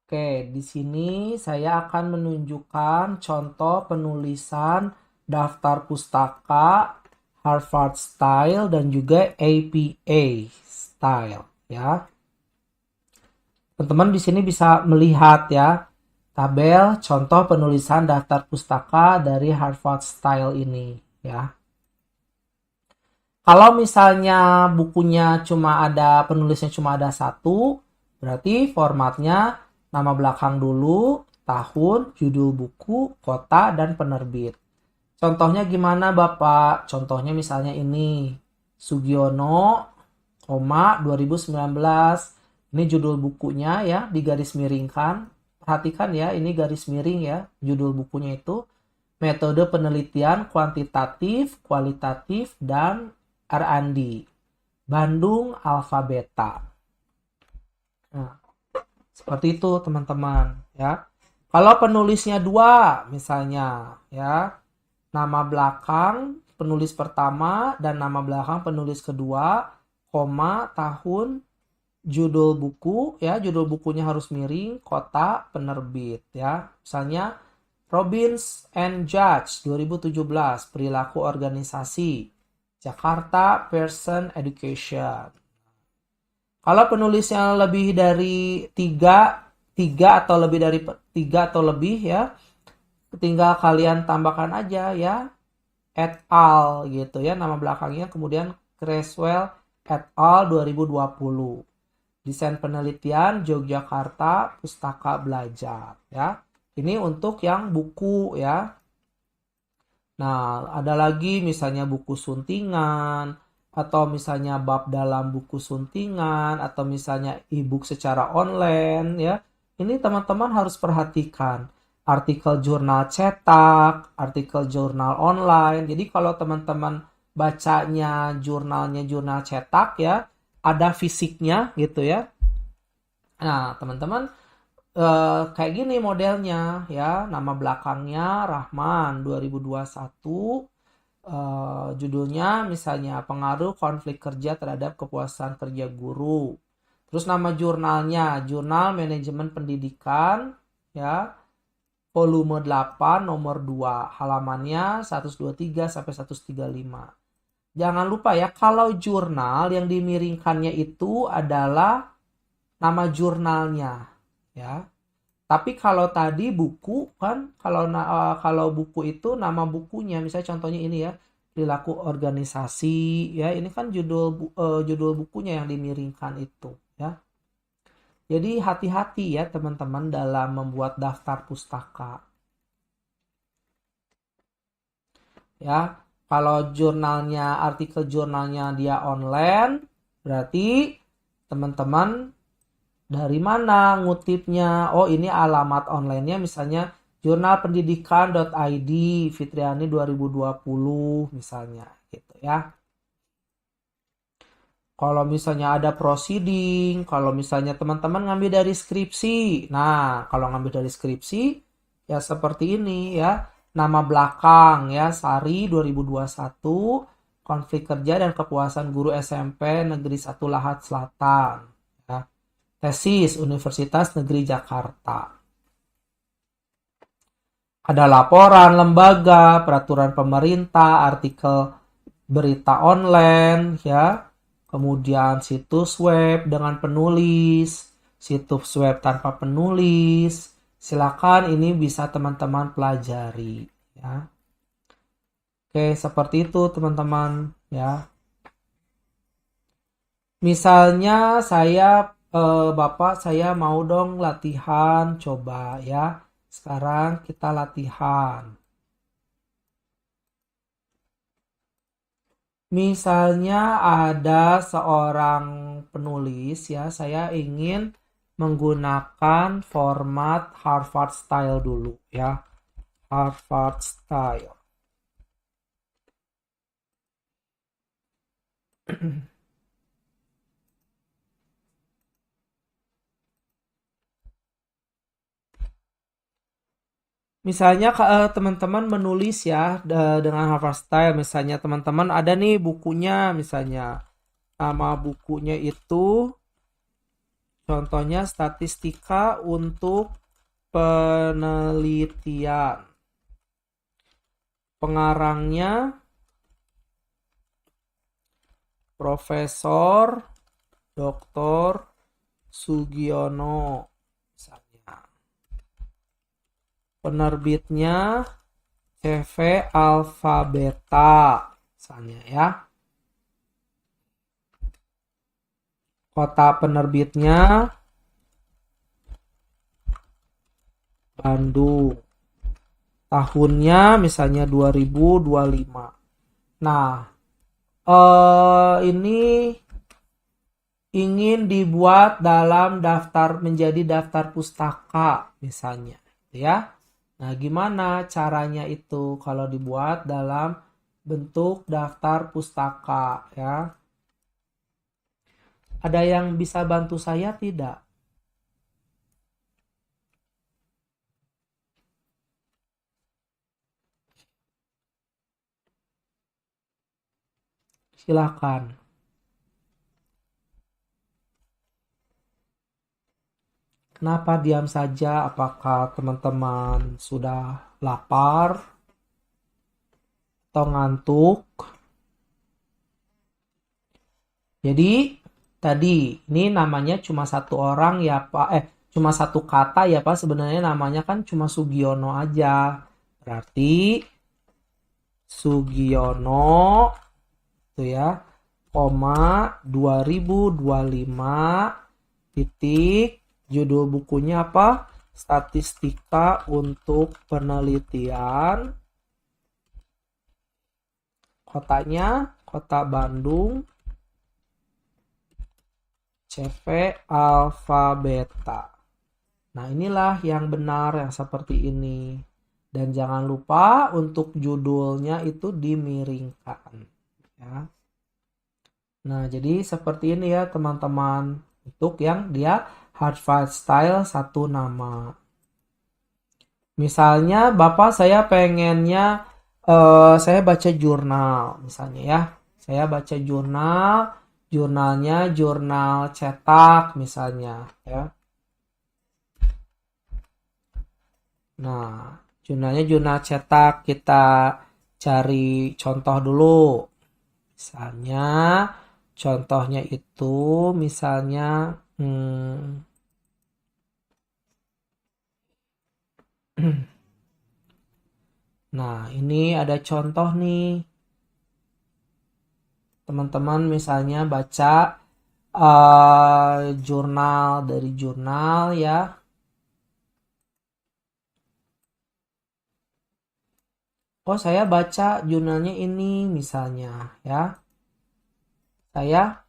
Oke, di sini saya akan menunjukkan contoh penulisan daftar pustaka Harvard Style dan juga APA Style ya. Teman-teman di sini bisa melihat ya tabel contoh penulisan daftar pustaka dari Harvard Style ini ya. Kalau misalnya bukunya penulisnya cuma ada satu, berarti formatnya nama belakang dulu, tahun, judul buku, kota, dan penerbit. Contohnya gimana Bapak? Contohnya misalnya ini, Sugiono, 2019. Ini judul bukunya ya, digaris miringkan. Perhatikan ya, ini garis miring ya, judul bukunya itu. Metode penelitian kuantitatif, kualitatif, dan R&D. Bandung Alpha Beta. Nah, seperti itu teman-teman ya. Kalau penulisnya dua misalnya ya, nama belakang penulis pertama dan nama belakang penulis kedua, koma, tahun, judul buku ya, judul bukunya harus miring, kota, penerbit ya. Misalnya Robbins and Judge 2017, perilaku organisasi, Jakarta Pearson Education. Kalau penulisnya lebih dari tiga atau lebih dari tiga atau lebih ya, tinggal kalian tambahkan aja ya et al gitu ya nama belakangnya, kemudian Creswell et al 2020. Desain penelitian Yogyakarta Pustaka Belajar ya. Ini untuk yang buku ya. Nah, ada lagi misalnya buku suntingan, atau misalnya bab dalam buku suntingan, atau misalnya e-book secara online ya. Ini teman-teman harus perhatikan. Artikel jurnal cetak, artikel jurnal online. Jadi kalau teman-teman bacanya jurnalnya jurnal cetak ya, ada fisiknya gitu ya. Nah, teman-teman kayak gini modelnya ya, nama belakangnya Rahman 2021, judulnya misalnya pengaruh konflik kerja terhadap kepuasan kerja guru. Terus nama jurnalnya Jurnal Manajemen Pendidikan ya, volume 8 nomor 2, halamannya 123 sampai 135. Jangan lupa ya, kalau jurnal yang dimiringkannya itu adalah nama jurnalnya ya. Tapi kalau tadi buku kan, kalau buku itu nama bukunya, misalnya contohnya ini ya, perilaku organisasi ya, ini kan judul bukunya yang dimiringkan itu ya. Jadi hati-hati ya teman-teman dalam membuat daftar pustaka ya. Kalau artikel jurnalnya dia online, berarti teman-teman dari mana ngutipnya? Oh, ini alamat online-nya misalnya jurnalpendidikan.id Fitriani 2020 misalnya gitu ya. Kalau misalnya ada proceeding, kalau misalnya teman-teman ngambil dari skripsi. Nah, kalau ngambil dari skripsi ya seperti ini ya. Nama belakang ya, Sari 2021, konflik kerja dan kepuasan guru SMP Negeri 1 Lahat Selatan. Ya. Tesis Universitas Negeri Jakarta. Ada laporan lembaga, peraturan pemerintah, artikel berita online, ya. Kemudian situs web dengan penulis, situs web tanpa penulis. Silakan ini bisa teman-teman pelajari, ya. Oke, seperti itu teman-teman, ya. Misalnya Bapak saya mau dong latihan, coba ya. Sekarang kita latihan. Misalnya ada seorang penulis ya, saya ingin menggunakan format Harvard Style dulu ya. Harvard Style. Misalnya teman-teman menulis ya dengan Harvard Style, misalnya teman-teman ada nih bukunya, misalnya nama bukunya itu Contohnya statistika untuk penelitian. Pengarangnya Profesor Dr. Sugiono misalnya. Penerbitnya CV Alpha Beta misalnya ya. Kota penerbitnya Bandung. Tahunnya misalnya 2025. Nah, ini ingin dibuat dalam daftar, menjadi daftar pustaka misalnya ya. Nah, gimana caranya itu kalau dibuat dalam bentuk daftar pustaka ya? Ada yang bisa bantu saya tidak? Silakan. Kenapa diam saja? Apakah teman-teman sudah lapar atau ngantuk? Jadi tadi ini namanya cuma satu orang ya Pak. Cuma satu kata ya Pak. Sebenarnya namanya kan cuma Sugiono aja. Berarti Sugiono itu ya, koma 2025 titik, judul bukunya apa? Statistika untuk penelitian. Kotanya Kota Bandung. CV Alpha Beta. Nah, inilah yang benar yang seperti ini. Dan jangan lupa untuk judulnya itu dimiringkan. Ya. Nah, jadi seperti ini ya teman-teman. Untuk yang dia hard file style satu nama. Misalnya Bapak saya pengennya saya baca jurnal misalnya ya. Saya baca jurnal, jurnalnya jurnal cetak misalnya ya. Nah, jurnalnya jurnal cetak, kita cari contoh dulu. Misalnya contohnya itu misalnya nah, ini ada contoh nih. Teman-teman misalnya baca jurnal dari jurnal ya. Oh, saya baca jurnalnya ini misalnya ya. Saya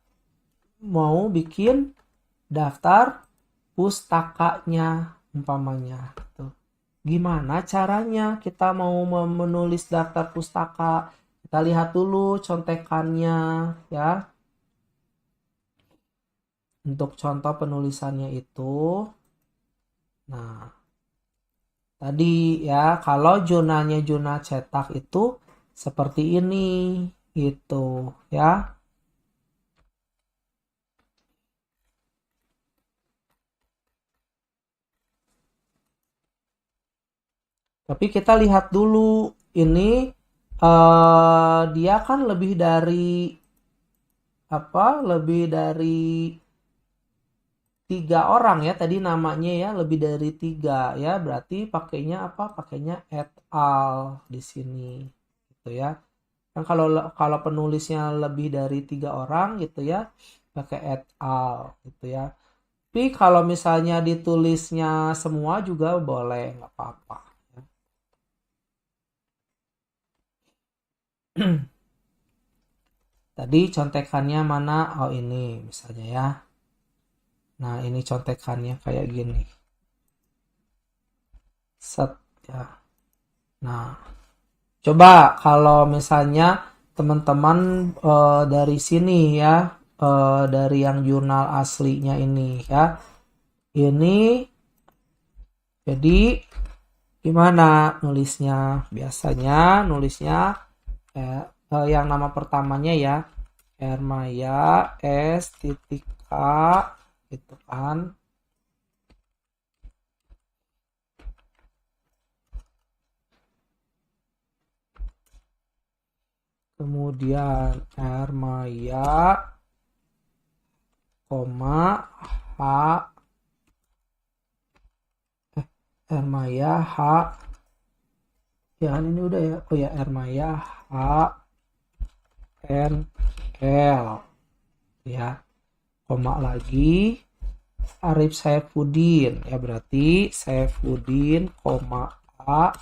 mau bikin daftar pustakanya umpamanya. Tuh. Gimana caranya kita mau menulis daftar pustaka? Kita lihat dulu contekannya ya. Untuk contoh penulisannya itu. Nah, tadi ya, kalau jurnalnya jurnal cetak itu seperti ini gitu ya. Tapi kita lihat dulu ini dia kan lebih dari apa? Lebih dari 3 orang ya tadi namanya ya, lebih dari 3 ya, berarti pakainya apa? Pakainya et al di sini gitu ya. Kan kalau penulisnya lebih dari 3 orang gitu ya, pakai et al gitu ya. Tapi kalau misalnya ditulisnya semua juga boleh, nggak apa-apa. Tadi contekannya mana? Oh ini misalnya ya. Nah ini contekannya kayak gini. Set ya. Nah coba kalau misalnya teman-teman dari sini ya, dari yang jurnal aslinya ini ya. Ini jadi gimana nulisnya? Biasanya nulisnya yang nama pertamanya ya Hermaya S titik A gitu kan. Kemudian R Maya, koma H, R Maya H, ya kan ini udah ya, oh ya R Maya H N L ya, koma lagi Arif Saifuddin ya, berarti Saifuddin koma A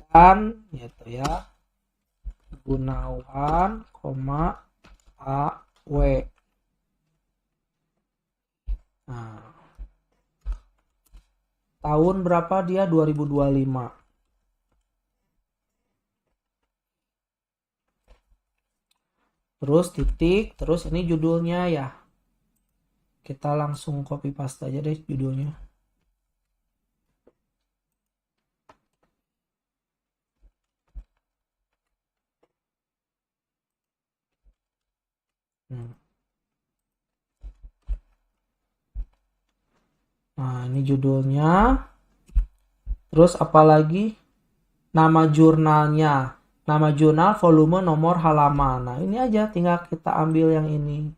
dan gitu ya Gunawan koma A W. Nah, tahun berapa dia? 2025. Terus titik, terus ini judulnya ya. Kita langsung copy paste aja deh judulnya. Nah, ini judulnya. Terus apalagi? Nama jurnalnya. Nama jurnal, volume, nomor, halaman. Nah, ini aja tinggal kita ambil yang ini.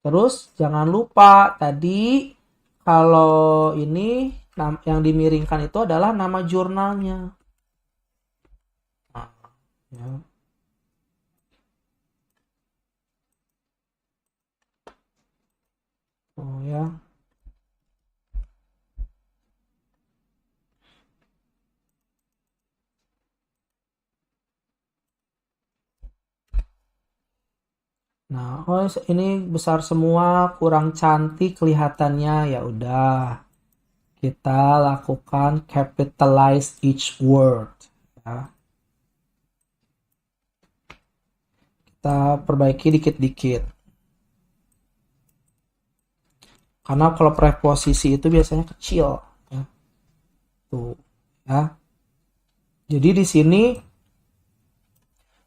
Terus jangan lupa tadi kalau ini yang dimiringkan itu adalah nama jurnalnya. Nah, ya. Oh ya. Nah, oh ini besar semua, kurang cantik kelihatannya. Ya udah, kita lakukan capitalize each word. Ya. Kita perbaiki dikit-dikit. Karena kalau preposisi itu biasanya kecil. Ya. Tuh, ya. Jadi di sini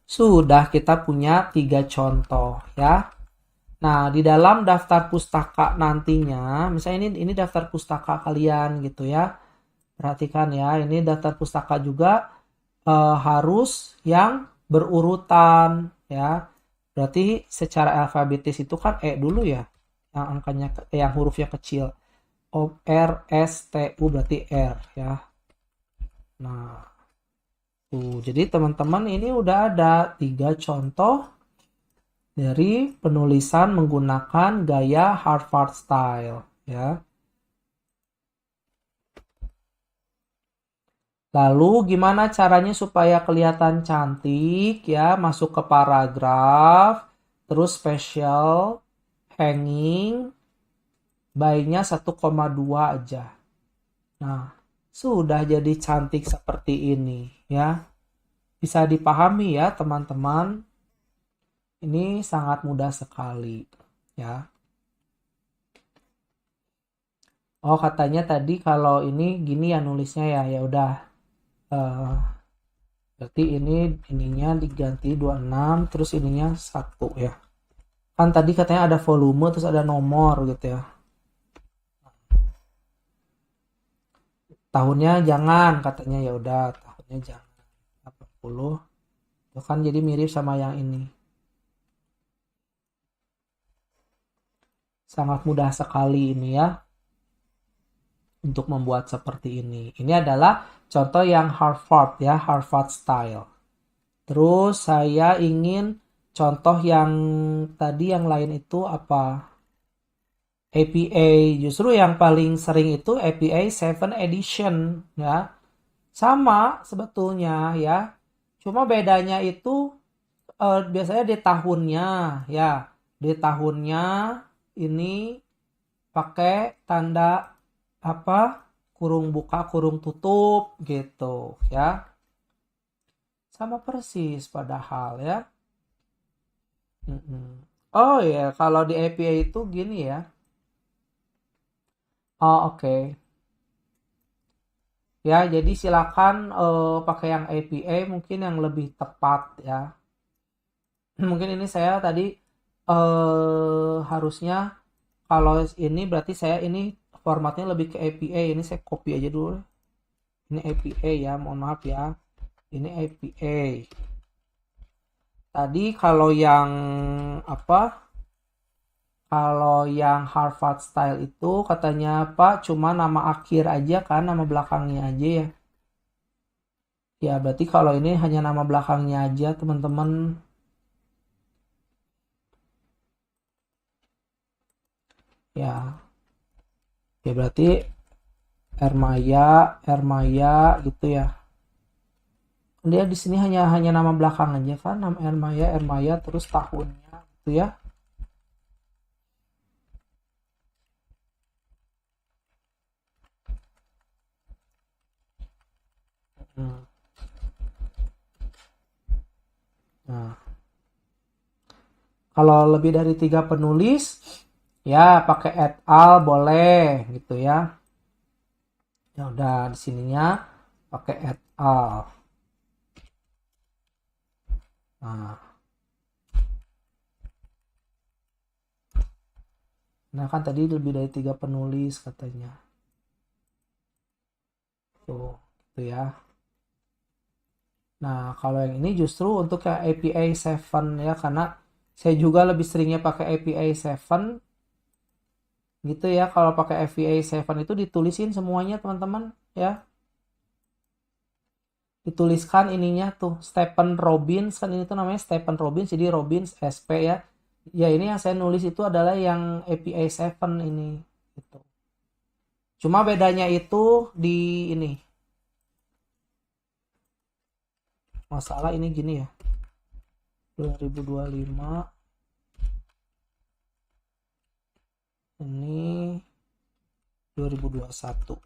sudah kita punya 3 contoh ya. Nah, di dalam daftar pustaka nantinya, misalnya ini daftar pustaka kalian gitu ya. Perhatikan ya, ini daftar pustaka juga harus yang berurutan ya. Berarti secara alfabetis itu kan E dulu ya. Yang angkanya yang hurufnya kecil. O R S T U berarti R ya. Nah, tuh, jadi teman-teman ini udah ada 3 contoh dari penulisan menggunakan gaya Harvard Style ya. Lalu gimana caranya supaya kelihatan cantik ya? Masuk ke paragraf, terus special, hanging, by-nya 1,2 aja. Nah, sudah jadi cantik seperti ini ya. Bisa dipahami ya teman-teman. Ini sangat mudah sekali ya. Oh, katanya tadi kalau ini gini ya nulisnya ya. Ya udah. Berarti ininya diganti 26 terus ininya 1 ya. Kan tadi katanya ada volume terus ada nomor gitu ya. Tahunnya jangan katanya, ya udah tahunnya jangan 80. Itu kan jadi mirip sama yang ini. Sangat mudah sekali ini ya untuk membuat seperti ini. Ini adalah contoh yang Harvard ya, Harvard style. Terus saya ingin contoh yang tadi yang lain itu apa? APA, justru yang paling sering itu APA 7 edition ya. Sama sebetulnya ya. Cuma bedanya itu biasanya di tahunnya ya. Di tahunnya ini pakai tanda apa? Kurung buka, kurung tutup gitu ya. Sama persis padahal ya. Oh ya, kalau di APA itu gini ya. Oh, oke. Ya, jadi silakan pakai yang APA mungkin yang lebih tepat ya. Mungkin ini saya tadi harusnya kalau ini berarti saya ini formatnya lebih ke APA. Ini saya copy aja dulu. Ini APA ya, mohon maaf ya. Ini APA. Tadi kalau yang apa? Kalau yang Harvard Style itu katanya Pak cuma nama akhir aja kan, nama belakangnya aja ya. Ya berarti kalau ini hanya nama belakangnya aja teman-teman. Ya, ya berarti Ermaya gitu ya. Dia di sini hanya nama belakang aja kan, nama Ermaya terus tahunnya gitu ya. Hmm. Nah, kalau lebih dari 3 penulis, ya pakai et al boleh gitu ya. Ya udah di sininya pakai et al. Nah, nah kan tadi lebih dari 3 penulis katanya. Tuh, gitu ya. Nah, kalau yang ini justru untuk yang APA 7 ya, karena saya juga lebih seringnya pakai APA 7 gitu ya. Kalau pakai APA 7 itu ditulisin semuanya teman-teman ya. Dituliskan ininya tuh Stephen Robbins, kan ini tuh namanya Stephen Robbins, jadi Robbins SP ya. Ya ini yang saya nulis itu adalah yang APA 7 ini gitu. Cuma bedanya itu di ini. Masalah ini gini ya. 2025 ini 2021.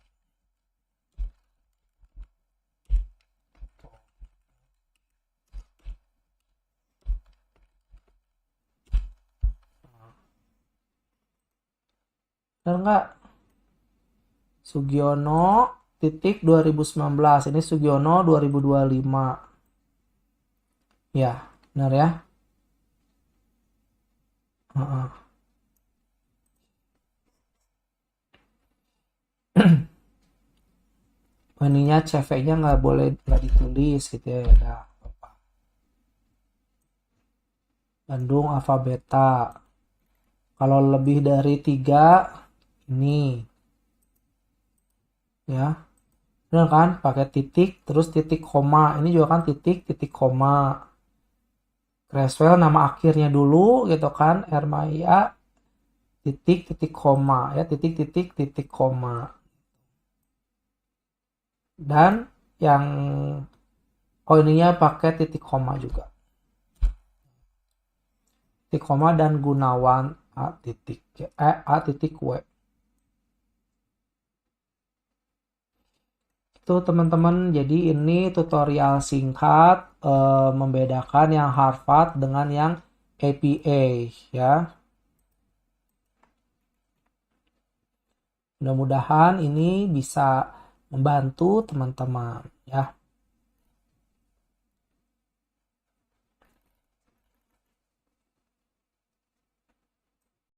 Benar nggak? Sugiono titik 2019. Ini Sugiono 2025. Ya, benar ya? Heeh. Ininya CV-nya nggak boleh nggak ditulis gitu ya. Ya. Bandung Alfa Beta. Kalau lebih dari 3 ini ya. Benar kan? Pakai titik terus titik koma. Ini juga kan titik titik koma. Creswell nama akhirnya dulu gitu kan. Ermaya titik titik koma ya, titik titik titik koma. Dan yang ininya pakai titik koma juga. Titik koma dan Gunawan A titik W. Itu teman-teman, jadi ini tutorial singkat membedakan yang Harvard dengan yang APA ya. Mudah-mudahan ini bisa membantu teman-teman ya.